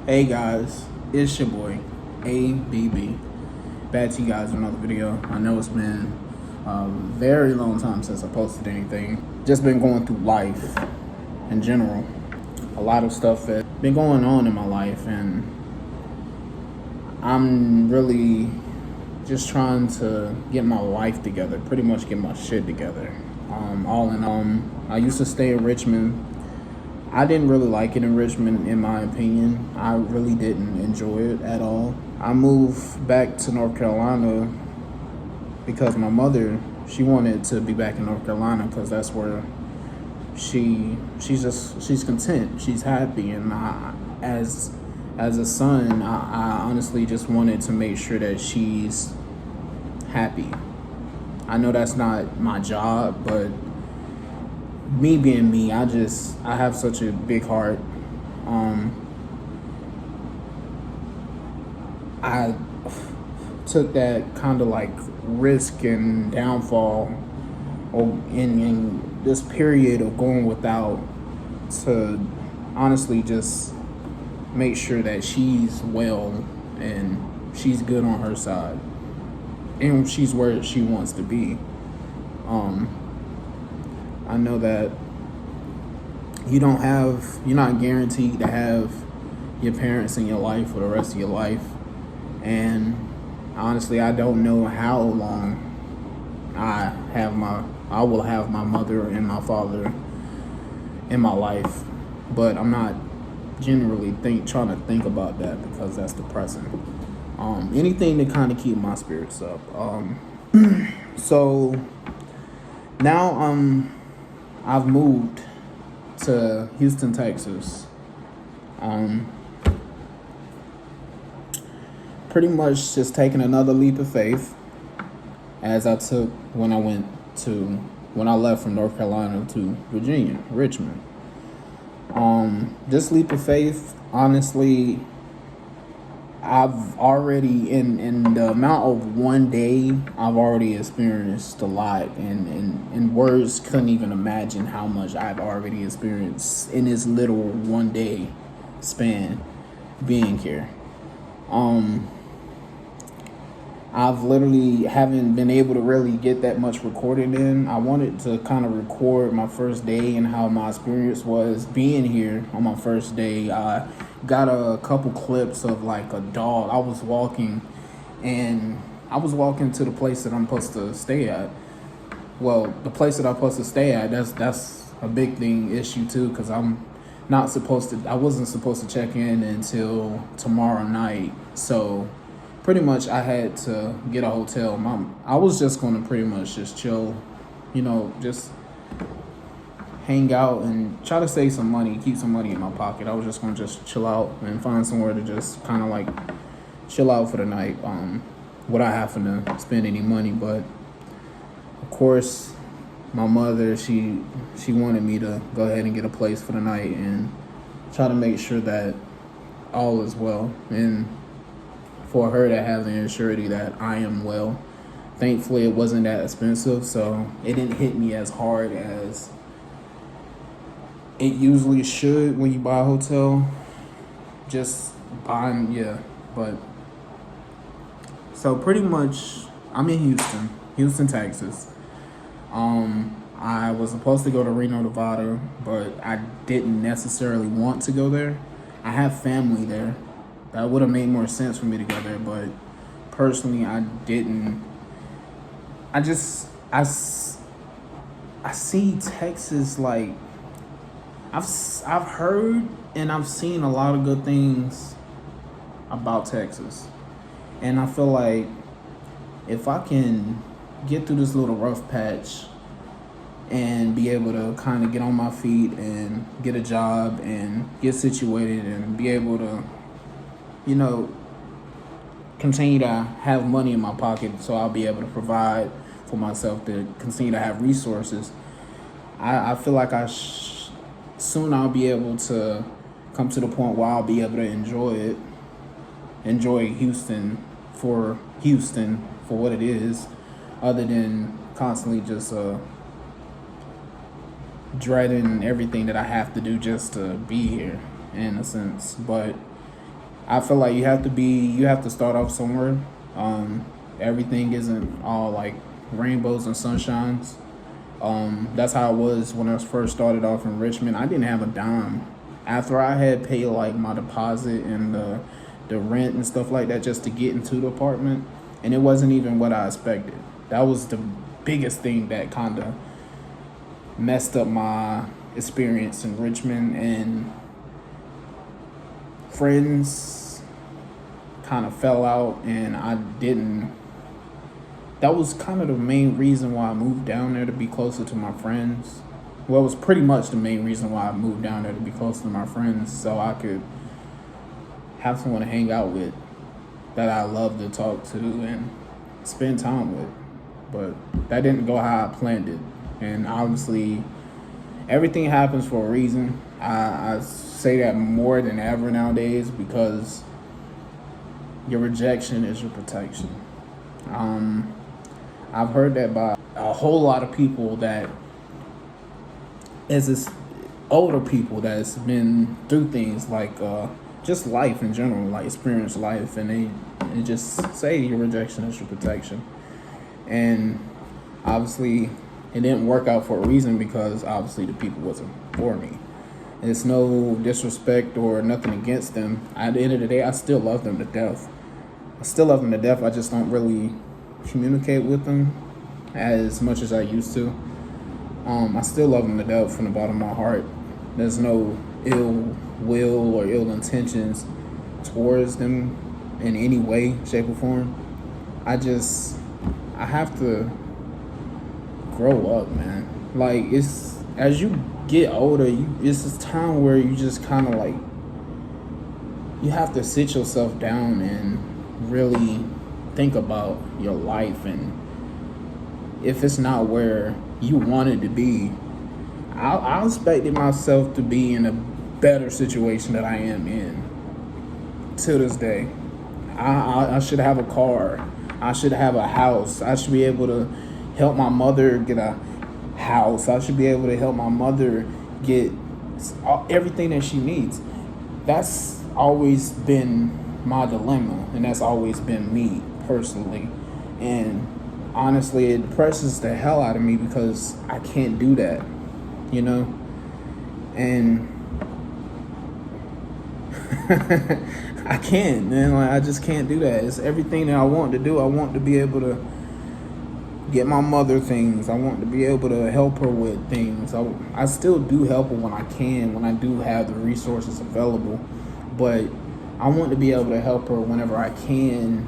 Hey guys, it's your boy ABB. Back to you guys with another video. I know it's been a very long time since I posted anything. Just been going through life in general. A lot of stuff that's been going on in my life, and I'm really just trying to get my life together, pretty much get my shit together. All in all, I used to stay in Richmond. I didn't really like it in Richmond, in my opinion. I really didn't enjoy it at all. I moved back to North Carolina because my mother, she wanted to be back in North Carolina because that's where she's content, she's happy, and as a son, I honestly just wanted to make sure that she's happy. I know that's not my job, but me being me, I have such a big heart. I took that kind of like risk and downfall in this period of going without to honestly just make sure that she's well and she's good on her side and she's where she wants to be. I know that you're not guaranteed to have your parents in your life for the rest of your life. And honestly, I don't know how long I will have my mother and my father in my life. But I'm not generally trying to think about that because that's depressing. Anything to kind of keep my spirits up. So now I've moved to Houston, Texas. Pretty much just taking another leap of faith as I took when I left from North Carolina to Virginia, Richmond. This leap of faith, honestly, I've already in the amount of one day, I've already experienced a lot, and words couldn't even imagine how much I've already experienced in this little 1 day span being here. I've literally haven't been able to really get that much recorded in. I wanted to kind of record my first day and how my experience was being here on my first day. I got a couple clips of like a dog. I was walking to the place that I'm supposed to stay at. Well, the place that I'm supposed to stay at, that's a big issue too, because I wasn't supposed to check in until tomorrow night. So pretty much I had to get a hotel. I was just going to pretty much just chill, just hang out and try to save some money, keep some money in my pocket. I was just going to just chill out and find somewhere to just kind of like chill out for the night without having to spend any money. But of course, my mother, she wanted me to go ahead and get a place for the night and try to make sure that all is well, and for her to have the assurity that I am well. Thankfully, it wasn't that expensive, so it didn't hit me as hard as it usually should when you buy a hotel. Just buying, but so pretty much I'm in Houston, Texas. I was supposed to go to Reno, Nevada, but I didn't necessarily want to go there. I have family there. That would have made more sense for me to go there, but personally, I didn't. I see Texas like I've heard and I've seen a lot of good things about Texas, and I feel like if I can get through this little rough patch and be able to kind of get on my feet and get a job and get situated and be able to continue to have money in my pocket, so I'll be able to provide for myself, to continue to have resources. I feel like soon I'll be able to come to the point where I'll be able to enjoy Houston for what it is, other than constantly just dreading everything that I have to do just to be here, in a sense. But I feel like you have to start off somewhere. Um, Everything isn't all like rainbows and sunshines. That's how it was when I first started off in Richmond. I didn't have a dime. After I had paid like my deposit and the rent and stuff like that just to get into the apartment, and it wasn't even what I expected. That was the biggest thing that kind of messed up my experience in Richmond, and friends kind of fell out, and I didn't. That was kind of the main reason why I moved down there, to be closer to my friends. Well, it was pretty much the main reason why I moved down there, to be closer to my friends, so I could have someone to hang out with that I love to talk to and spend time with. But that didn't go how I planned it. And obviously, everything happens for a reason. I say that more than ever nowadays, because your rejection is your protection. I've heard that by a whole lot of people that, as this older people that's been through things like just life in general, like experience life, and they just say your rejection is your protection. And obviously, it didn't work out for a reason, because obviously the people wasn't for me. It's no disrespect or nothing against them. At the end of the day, I still love them to death. I just don't really communicate with them as much as I used to. I still love them to death from the bottom of my heart. There's no ill will or ill intentions towards them in any way, shape, or form. I have to grow up, man. Like, it's as you get older, it's this time where you just kind of like, you have to sit yourself down and really think about your life, and if it's not where you want it to be, I expected myself to be in a better situation that I am in to this day. I should have a car. I should have a house. I should be able to help my mother get a house. I should be able to help my mother get everything that she needs. That's always been my dilemma, and that's always been me personally. And honestly, it depresses the hell out of me, because I can't do that, you know? And I can't, man. Like, I just can't do that. It's everything that I want to do. I want to be able to get my mother things. I want to be able to help her with things. I still do help her when I can, when I do have the resources available. But I want to be able to help her whenever I can,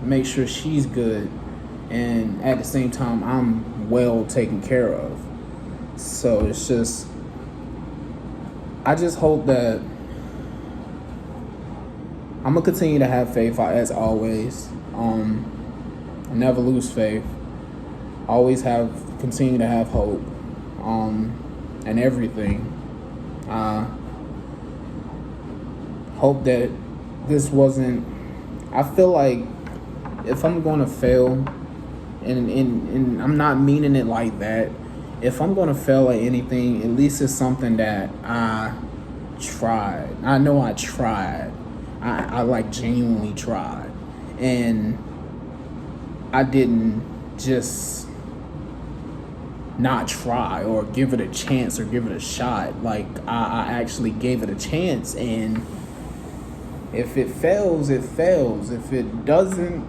make sure she's good, and at the same time, I'm well taken care of. So it's just, I just hope that I'm gonna continue to have faith, as always. Never lose faith. Always continue to have hope. And everything. Hope that this wasn't. I feel like if I'm gonna fail, and I'm not meaning it like that. If I'm gonna fail at anything, at least it's something that I tried. I know I tried. I like genuinely tried, and I didn't just not try or give it a chance or give it a shot. Like, I actually gave it a chance, and if it fails, it fails. If it doesn't,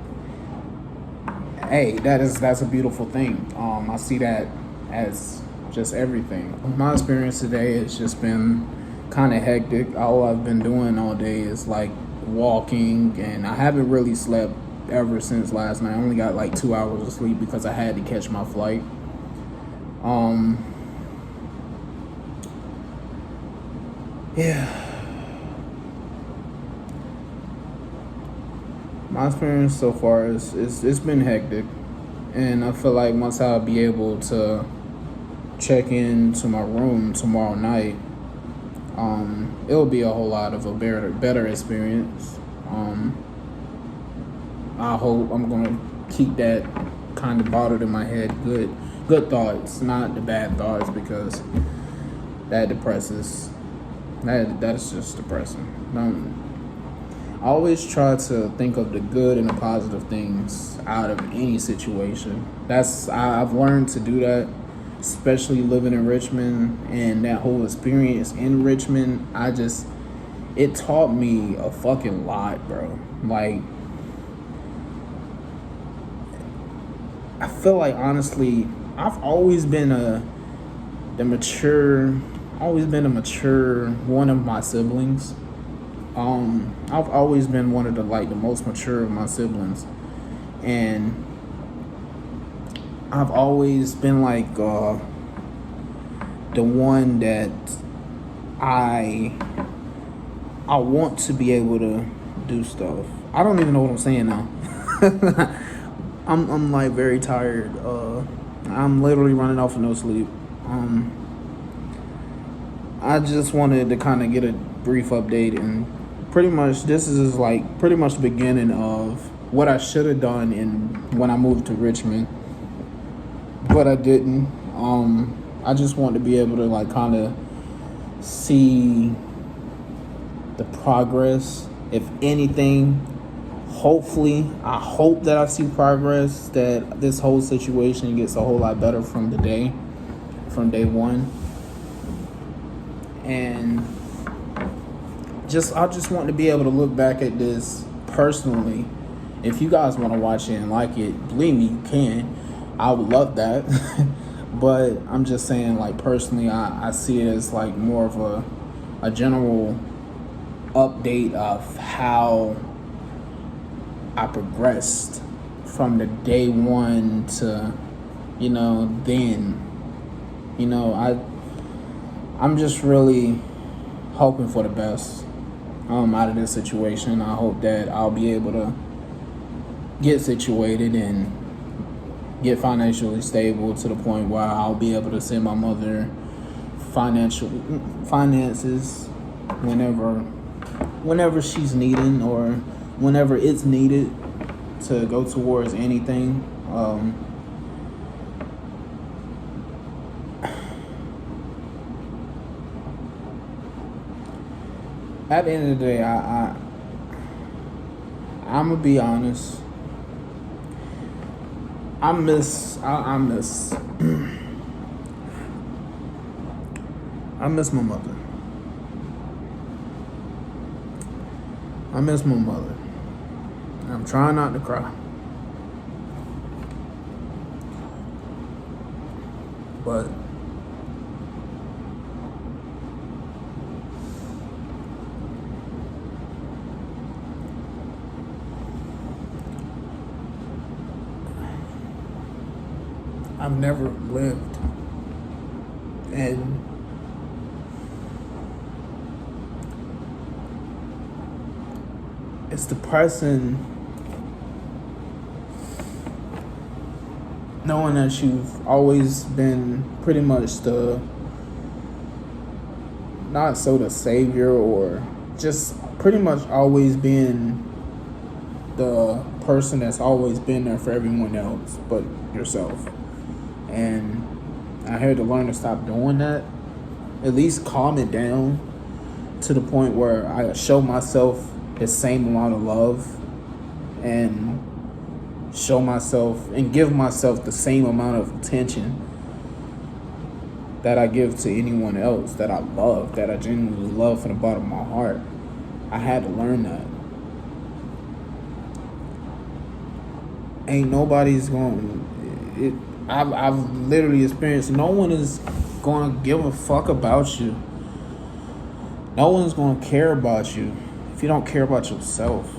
hey, that's a beautiful thing. I see that as just everything. My experience today has just been kind of hectic. All I've been doing all day is like walking, and I haven't really slept ever since last night. I only got like 2 hours of sleep because I had to catch my flight. Yeah. My experience so far is it's been hectic, and I feel like once I'll be able to check into my room tomorrow night, it'll be a whole lot of a better experience. I hope I'm gonna keep that kind of bottled in my head. Good thoughts, not the bad thoughts, because that depresses. That's just depressing. I always try to think of the good and the positive things out of any situation. I've learned to do that, especially living in Richmond and that whole experience in Richmond. It taught me a fucking lot, bro. Like, I feel like honestly, I've always been always been a mature one of my siblings. I've always been one of the most mature of my siblings, and I've always been the one that I want to be able to do stuff. I don't even know what I'm saying now. I'm like very tired. I'm literally running off of no sleep. I just wanted to kind of get a brief update, and pretty much this is pretty much the beginning of what I should have done when I moved to Richmond, but I didn't. I just want to be able to kind of see the progress, if anything. Hopefully, I hope that I see progress, that this whole situation gets a whole lot better from day one. And I just want to be able to look back at this personally. If you guys want to watch it and like it, believe me, you can. I would love that. But I'm just saying, personally, I see it as more of a general update of how I progressed from the day one to, then. I'm just really hoping for the best out of this situation. I hope that I'll be able to get situated and get financially stable to the point where I'll be able to send my mother finances whenever she's needing, or whenever it's needed to go towards anything. At the end of the day, I'm gonna be honest. I miss I miss my mother. I miss my mother. I'm trying not to cry. But I've never lived and it's depressing knowing that you've always been pretty much the savior, or just pretty much always been the person that's always been there for everyone else but yourself. And I had to learn to stop doing that, at least calm it down to the point where I show myself the same amount of love, and show myself and give myself the same amount of attention that I give to anyone else that I love, that I genuinely love from the bottom of my heart. I had to learn that. Ain't nobody's I've literally experienced, no one is going to give a fuck about you. No one's going to care about you if you don't care about yourself.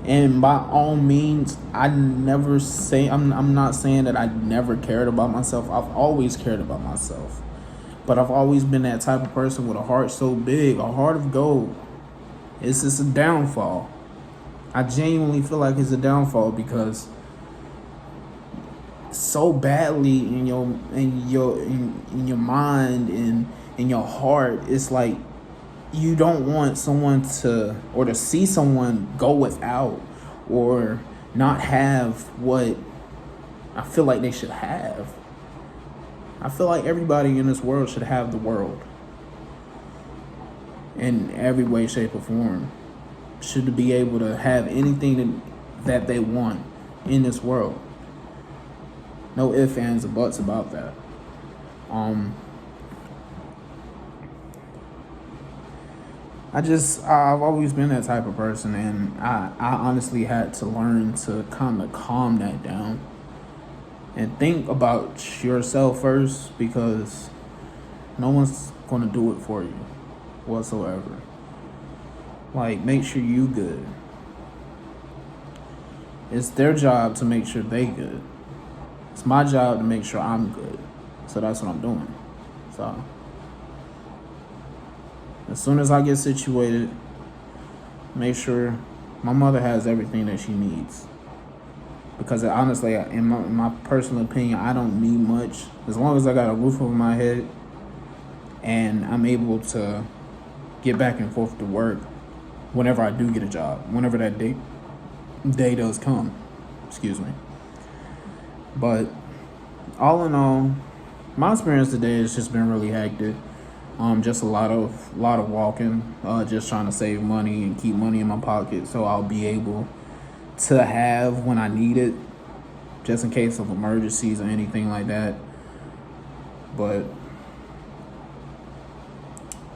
And by all means, I'm not saying that I never cared about myself. I've always cared about myself. But I've always been that type of person with a heart so big, a heart of gold. It's just a downfall. I genuinely feel like it's a downfall because so badly in your mind and in your heart, it's like you don't want someone to see someone go without or not have what I feel like they should have. I feel like everybody in this world should have the world in every way, shape, or form. should be able to have anything that they want in this world. No ifs, ands, or buts about that. I've always been that type of person, and I honestly had to learn to kind of calm that down and think about yourself first, because no one's going to do it for you whatsoever. Like, make sure you good. It's their job to make sure they good. It's my job to make sure I'm good. So that's what I'm doing. So as soon as I get situated, make sure my mother has everything that she needs. Because honestly, in my personal opinion, I don't need much. As long as I got a roof over my head and I'm able to get back and forth to work whenever I do get a job, whenever that day does come. Excuse me. But all in all, my experience today has just been really hectic. Just a lot of walking, just trying to save money and keep money in my pocket so I'll be able to have when I need it, just in case of emergencies or anything like that. But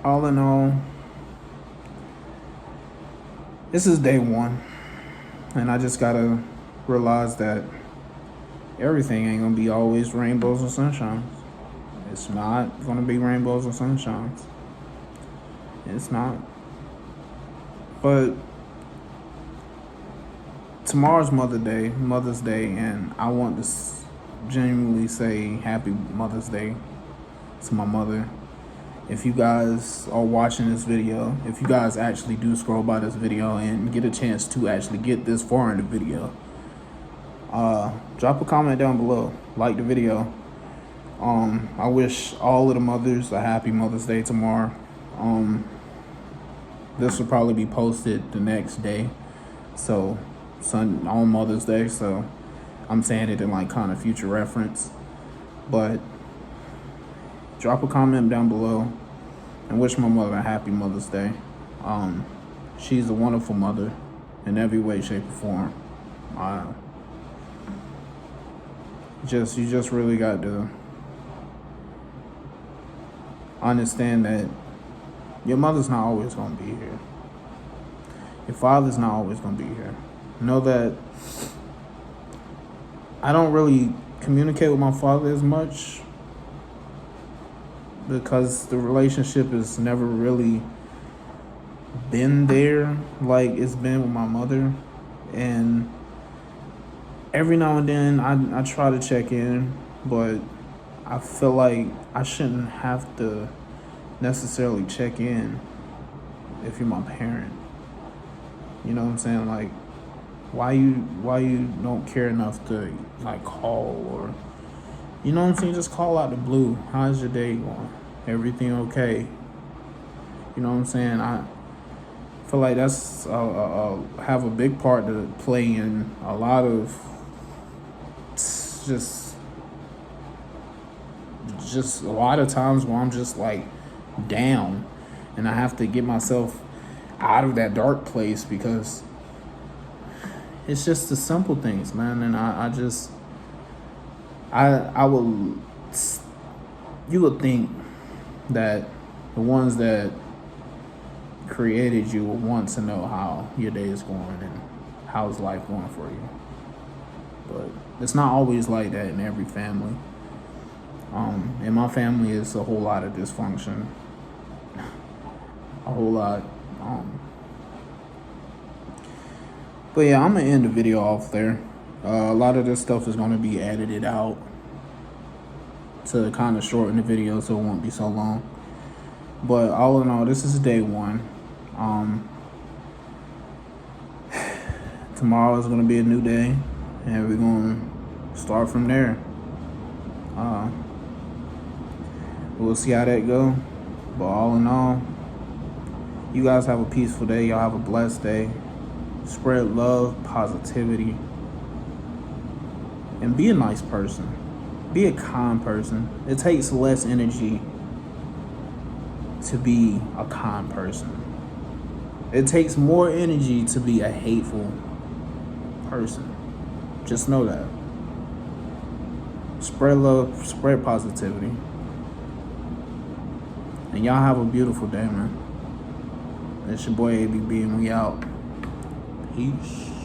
all in all, this is day one, and I just gotta realize that everything ain't gonna be always rainbows and sunshines. It's not gonna be rainbows and sunshines. It's not. But tomorrow's Mother's Day, and I want to genuinely say Happy Mother's Day to my mother. If you guys are watching this video, if you guys actually do scroll by this video and get a chance to actually get this far in the video, drop a comment down below, like the video. I wish all of the mothers a happy Mother's Day tomorrow. This will probably be posted the next day, so on Mother's Day, so I'm saying it in like kind of future reference. But drop a comment down below and wish my mother a happy Mother's Day. She's a wonderful mother in every way, shape, or form. You just really got to understand that your mother's not always going to be here. Your father's not always going to be here. Know that I don't really communicate with my father as much because the relationship has never really been there like it's been with my mother. And every now and then I try to check in, but I feel like I shouldn't have to necessarily check in if you're my parent. You know what I'm saying? Like, why you don't care enough to like call, or you know what I'm saying, just call out the blue. How's your day going? Everything okay? You know what I'm saying? I feel like that's have a big part to play in a lot of just a lot of times where I'm just like down, and I have to get myself out of that dark place, because it's just the simple things, man. And you would think that the ones that created you would want to know how your day is going and how's life going for you. But it's not always like that in every family. In my family, it's a whole lot of dysfunction. A whole lot. But yeah, I'm going to end the video off there. A lot of this stuff is going to be edited out to kind of shorten the video so it won't be so long. But all in all, this is day one. Tomorrow is going to be a new day, and we're going to start from there. We'll see how that go. But all in all, you guys have a peaceful day. Y'all have a blessed day. Spread love, positivity, and be a nice person. Be a kind person. It takes less energy to be a kind person. It takes more energy to be a hateful person. Just know that. Spread love, spread positivity. And y'all have a beautiful day, man. It's your boy ABB, and we out. Peace.